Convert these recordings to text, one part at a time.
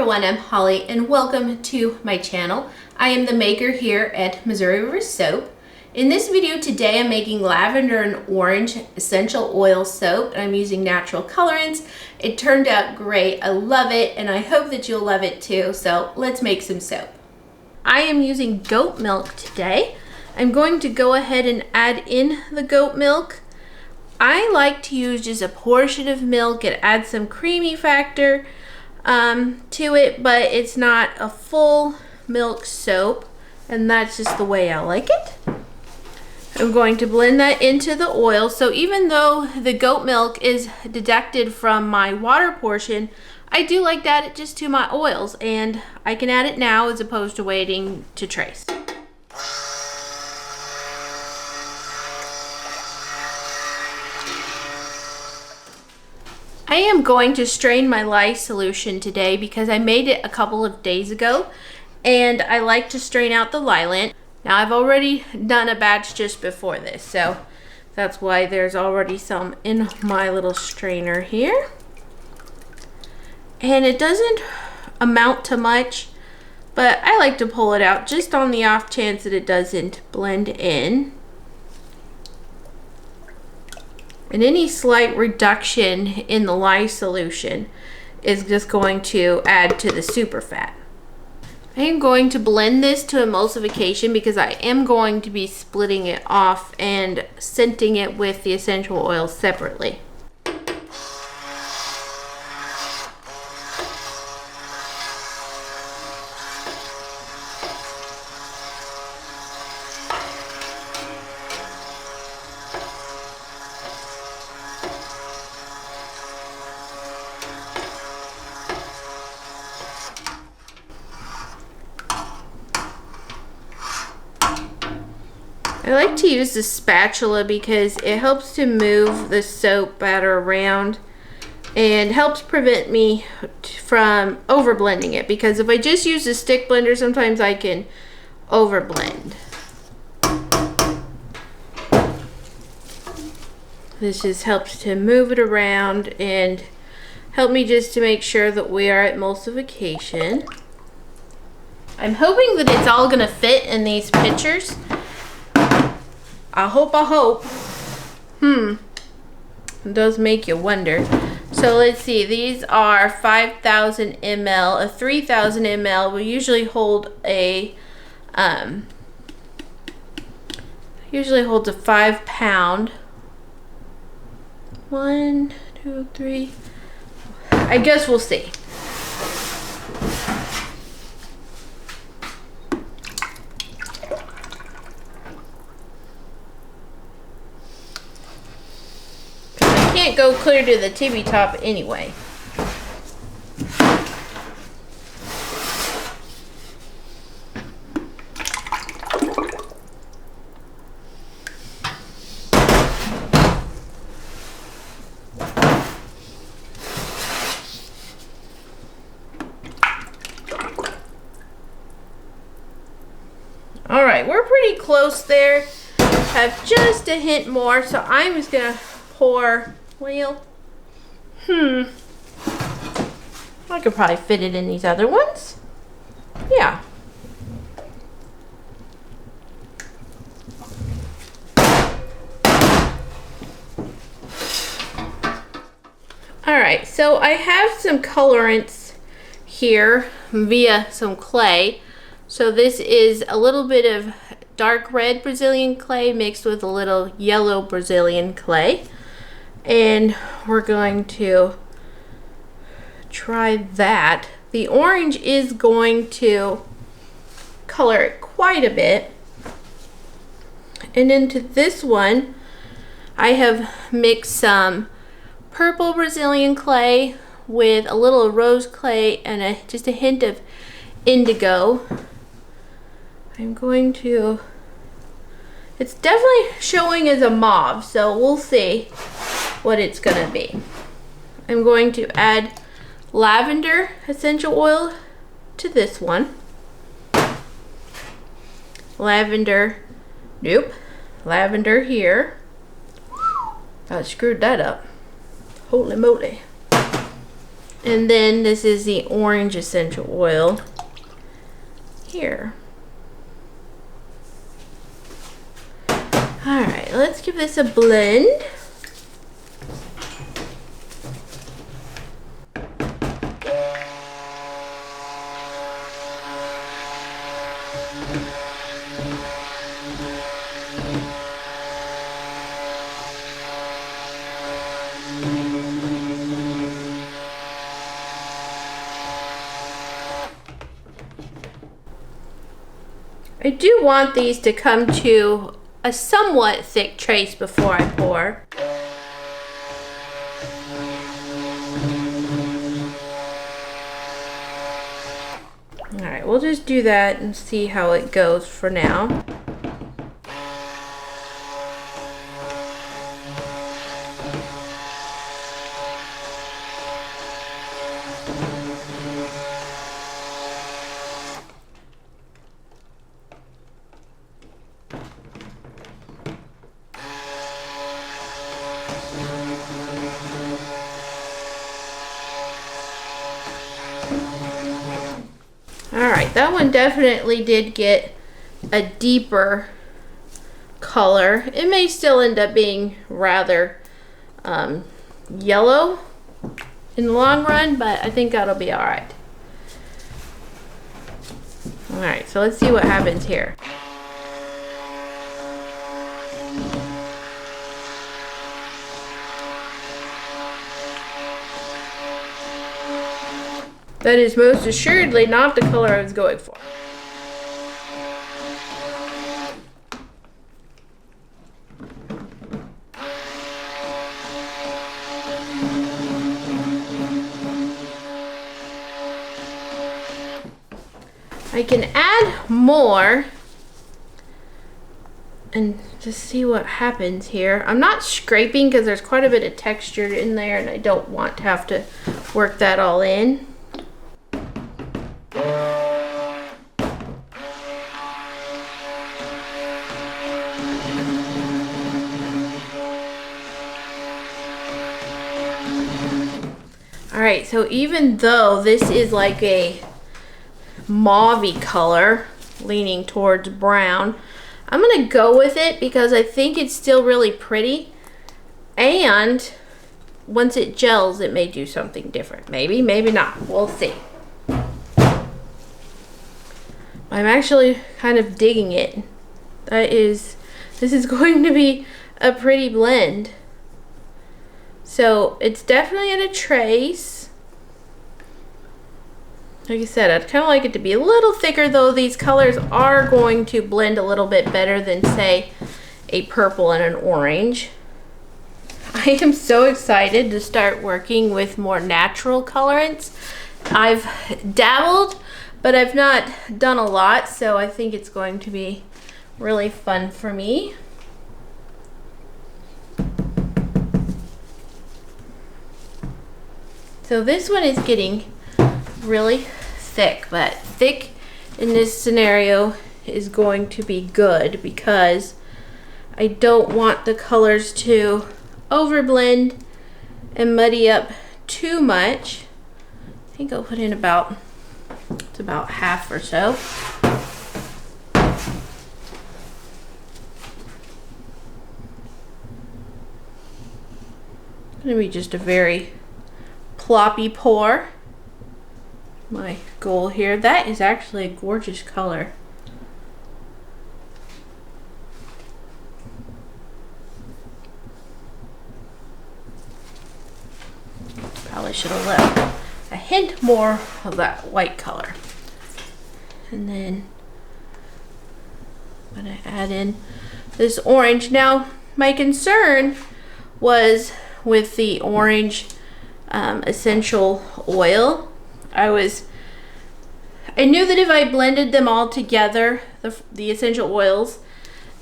everyone, I'm Holly and welcome to my channel. I am the maker here at Missouri River Soap. In this video today I'm making lavender and orange essential oil soap and I'm using natural colorants. It turned out great. I love it and I hope that you'll love it too. So let's make some soap. I am using goat milk today. I'm going to go ahead and add in the goat milk. I like to use just a portion of milk. It adds some creamy factor to it, but it's not a full milk soap, and that's just the way I like it. I'm going to blend that into the oil. So even though the goat milk is deducted from my water portion, I do like to add it just to my oils, and I can add it now as opposed to waiting to trace. I am going to strain my lye solution today because I made it a couple of days ago and I like to strain out the lye. Now I've already done a batch just before this, so that's why there's already some in my little strainer here. And it doesn't amount to much, but I like to pull it out just on the off chance that it doesn't blend in. And any slight reduction in the lye solution is just going to add to the super fat. I am going to blend this to emulsification because I am going to be splitting it off and scenting it with the essential oil separately. I like to use the spatula because it helps to move the soap batter around and helps prevent me from over blending it, because if I just use the stick blender sometimes I can over blend. This just helps to move it around and help me just to make sure that we are at emulsification. I'm hoping that it's all gonna fit in these pitchers. I hope. It does make you wonder. So let's see, these are 5,000 ml. A 3,000 ml will usually hold a, usually holds a 5 pound. 1, 2, 3. I guess we'll see. Can't go clear to the tippy top anyway. All right, we're pretty close there. Have just a hint more, so I'm just gonna pour. Well, I could probably fit it in these other ones. Yeah. All right, so I have some colorants here via some clay. So this is a little bit of dark red Brazilian clay mixed with a little yellow Brazilian clay. And we're going to try that. The orange is going to color it quite a bit. And into this one, I have mixed some purple Brazilian clay with a little rose clay and just a hint of indigo. I'm going to, it's definitely showing as a mauve, so we'll see what it's gonna be. I'm going to add lavender essential oil to this one. Lavender, nope, lavender here. I screwed that up. Holy moly. And then this is the orange essential oil here. All right, let's give this a blend. I do want these to come to a somewhat thick trace before I pour. All right, we'll just do that and see how it goes for now. Alright, that one definitely did get a deeper color. It may still end up being rather yellow in the long run, but I think that'll be alright. Alright, so let's see what happens here. That is most assuredly not the color I was going for. I can add more and just see what happens here. I'm not scraping because there's quite a bit of texture in there and I don't want to have to work that all in. Alright, so even though this is like a mauve-y color, leaning towards brown, I'm going to go with it because I think it's still really pretty. And once it gels, it may do something different. Maybe, maybe not. We'll see. I'm actually kind of digging it. This is going to be a pretty blend. So it's definitely at a trace. Like I said, I'd kind of like it to be a little thicker, though these colors are going to blend a little bit better than, say, a purple and an orange. I am so excited to start working with more natural colorants. I've dabbled, but I've not done a lot, so I think it's going to be really fun for me. So this one is getting really thick, but thick in this scenario is going to be good because I don't want the colors to overblend and muddy up too much. I think I'll put in about half or so. It's gonna be just a very ploppy pour. My goal here. That is actually a gorgeous color. Probably should have left a hint more of that white color. And then I'm gonna add in this orange. Now, my concern was with the orange essential oil. I knew that if I blended them all together, the essential oils,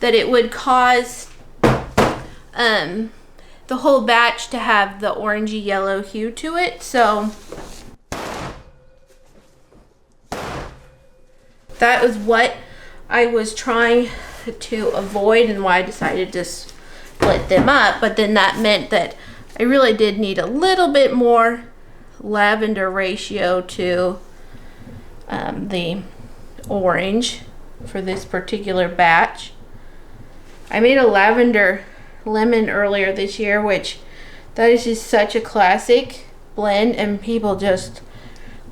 that it would cause the whole batch to have the orangey yellow hue to it. So that was what I was trying to avoid and why I decided to split them up. But then that meant that I really did need a little bit more lavender ratio to the orange for this particular batch. I made a lavender lemon earlier this year, which that is just such a classic blend, and people just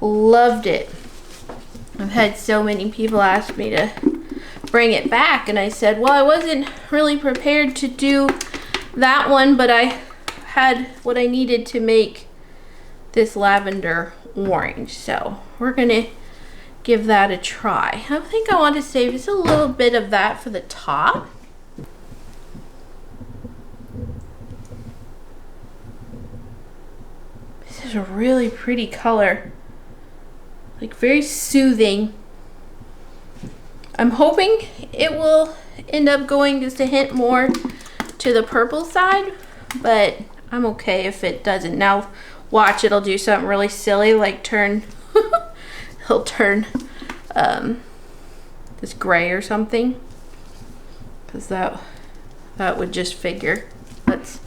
loved it. I've had so many people ask me to bring it back, and I said, well, I wasn't really prepared to do that one, but I had what I needed to make this lavender orange, so we're gonna give that a try. I think I want to save just a little bit of that for the top. This is a really pretty color, like very soothing. I'm hoping it will end up going just a hint more to the purple side, but I'm okay if it doesn't. Now watch, it'll do something really silly, like turn he'll turn this gray or something, because that would just figure. That's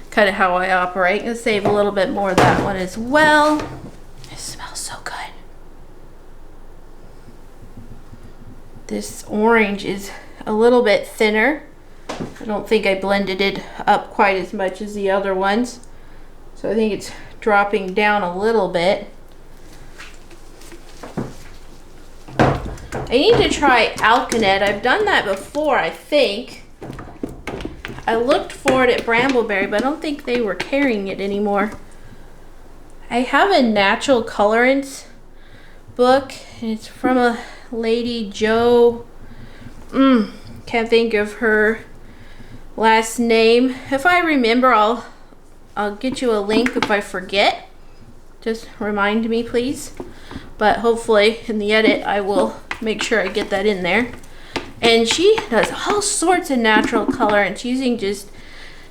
kind of how I operate. I'm gonna save a little bit more of that one as well. It smells so good. This orange is a little bit thinner. I don't think I blended it up quite as much as the other ones, so I think it's dropping down a little bit. I need to try Alkanet. I've done that before, I think. I looked for it at Bramble Berry, but I don't think they were carrying it anymore. I have a Natural Colorants book, and it's from a lady, Jo. Can't think of her last name. If I remember, I'll get you a link. If I forget, just remind me, please. But hopefully in the edit I will make sure I get that in there. And she does all sorts of natural colorants using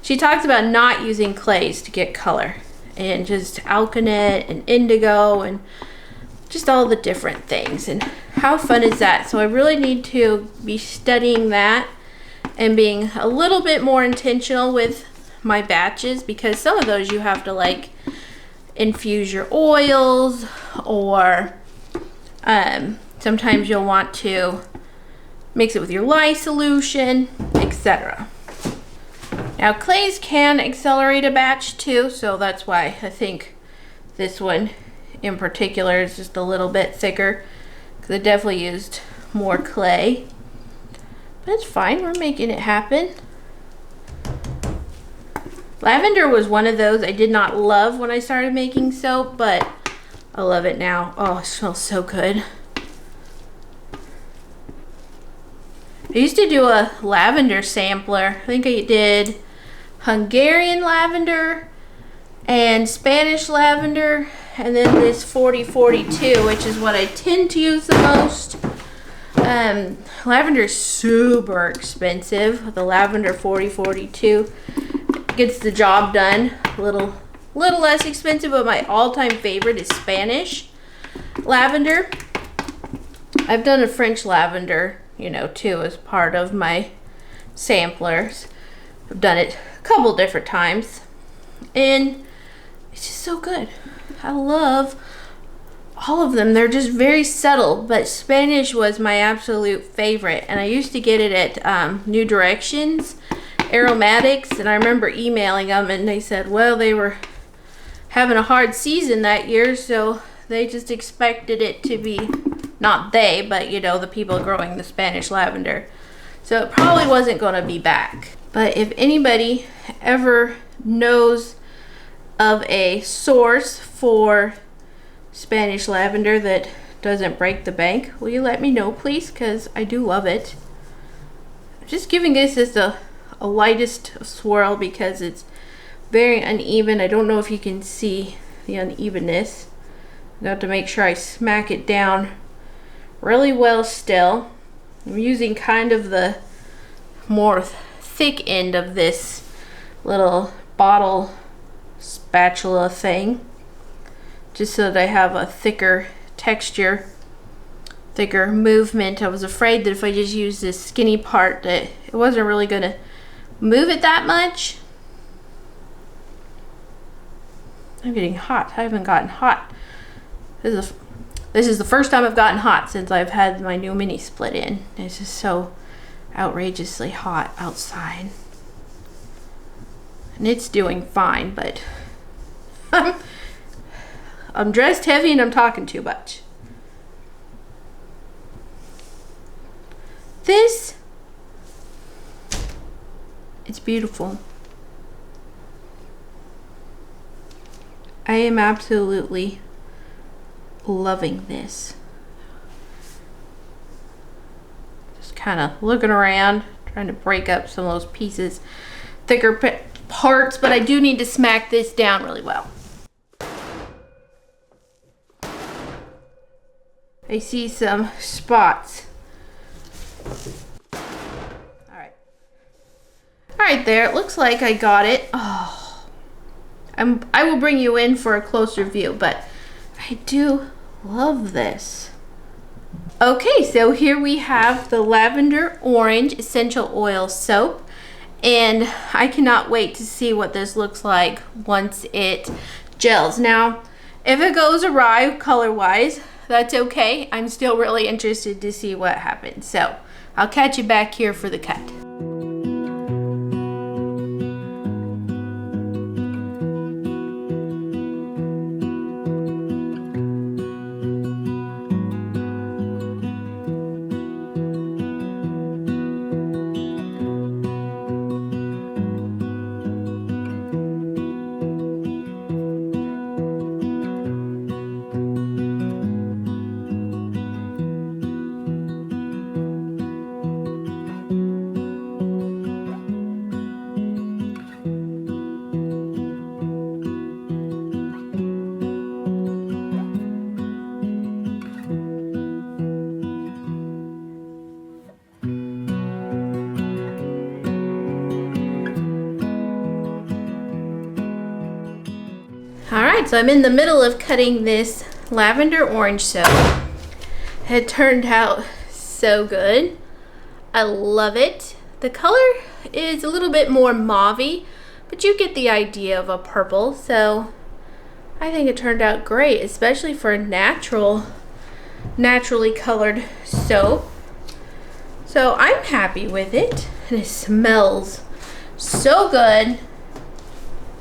she talks about not using clays to get color, and just Alkanet and indigo and just all the different things. And how fun is that? So I really need to be studying that and being a little bit more intentional with my batches, because some of those you have to like infuse your oils, or sometimes you'll want to mix it with your lye solution, etc. Now clays can accelerate a batch too, so that's why I think this one in particular is just a little bit thicker, because I definitely used more clay. But it's fine, we're making it happen. Lavender was one of those I did not love when I started making soap, but I love it now. Oh, it smells so good. I used to do a lavender sampler. I think I did Hungarian lavender and Spanish lavender, and then this 4042, which is what I tend to use the most. Lavender is super expensive. The lavender 4042 gets the job done. A little less expensive, but my all-time favorite is Spanish lavender. I've done a French lavender, too, as part of my samplers. I've done it a couple different times, and it's just so good. I love all of them. They're just very subtle, but Spanish was my absolute favorite, and I used to get it at New Directions Aromatics, and I remember emailing them, and they said, well, they were having a hard season that year, so they just expected it to be, not they, but the people growing the Spanish lavender, so it probably wasn't going to be back. But if anybody ever knows of a source for Spanish lavender that doesn't break the bank, will you let me know, please? Because I do love it. I'm just giving this just a lightest swirl because it's very uneven. I don't know if you can see the unevenness. I have to make sure I smack it down really well still. I'm using kind of the more thick end of this little bottle spatula thing, just so that I have a thicker texture, thicker movement. I was afraid that if I just used this skinny part that it wasn't really going to move it that much. I'm getting hot. I haven't gotten hot. This is the first time I've gotten hot since I've had my new mini split in. It's just so outrageously hot outside. And it's doing fine, but I'm dressed heavy and I'm talking too much. It's beautiful. I am absolutely loving this. Just kind of looking around, trying to break up some of those pieces, thicker parts, but I do need to smack this down really well. I see some spots. All right, there, it looks like I got it. Oh, I will bring you in for a closer view, but I do love this. Okay, so here we have the Lavender Orange Essential Oil Soap, and I cannot wait to see what this looks like once it gels. Now, if it goes awry color-wise, that's okay. I'm still really interested to see what happens. So I'll catch you back here for the cut. Alright, so I'm in the middle of cutting this lavender orange soap. It turned out so good. I love it. The color is a little bit more mauve-y, but you get the idea of a purple, so I think it turned out great, especially for a naturally colored soap. So I'm happy with it, and it smells so good.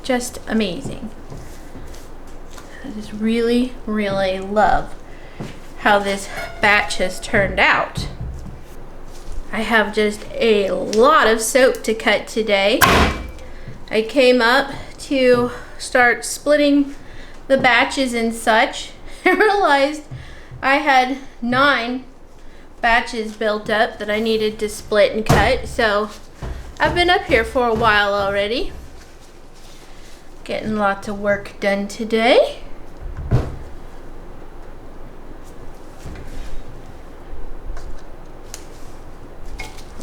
Just amazing. I just really, really love how this batch has turned out. I have just a lot of soap to cut today. I came up to start splitting the batches and such. I realized I had 9 batches built up that I needed to split and cut, so I've been up here for a while already. Getting lots of work done today.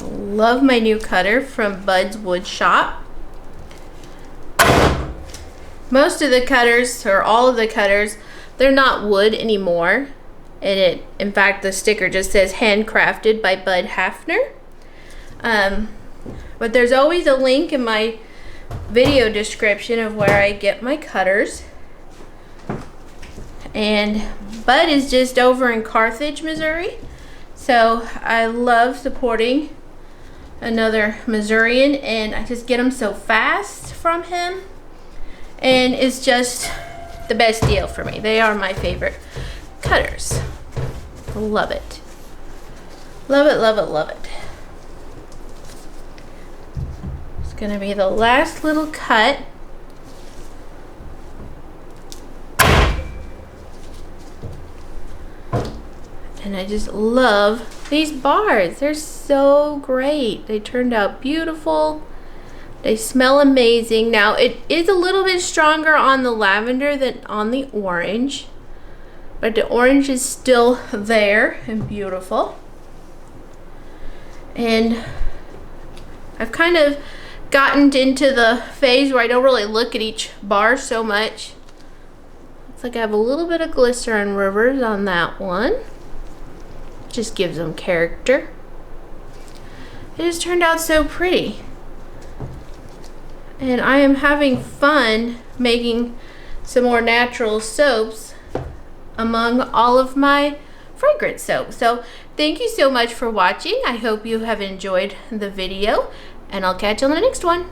Love my new cutter from Bud's Wood Shop. Most of the cutters, or all of the cutters, they're not wood anymore. And in fact, the sticker just says handcrafted by Bud Hafner. But there's always a link in my video description of where I get my cutters. And Bud is just over in Carthage, Missouri. So I love supporting another Missourian, and I just get them so fast from him, and it's just the best deal for me. They are my favorite cutters. Love it. Love it, love it, love it. It's gonna be the last little cut. And I just love these bars. They're so great. They turned out beautiful. They smell amazing. Now, it is a little bit stronger on the lavender than on the orange, but the orange is still there and beautiful. And I've kind of gotten into the phase where I don't really look at each bar so much. Looks like I have a little bit of glycerin rivers on that one. Just gives them character. It has turned out so pretty, and I am having fun making some more natural soaps among all of my fragrance soaps. So thank you so much for watching. I hope you have enjoyed the video, and I'll catch you on the next one.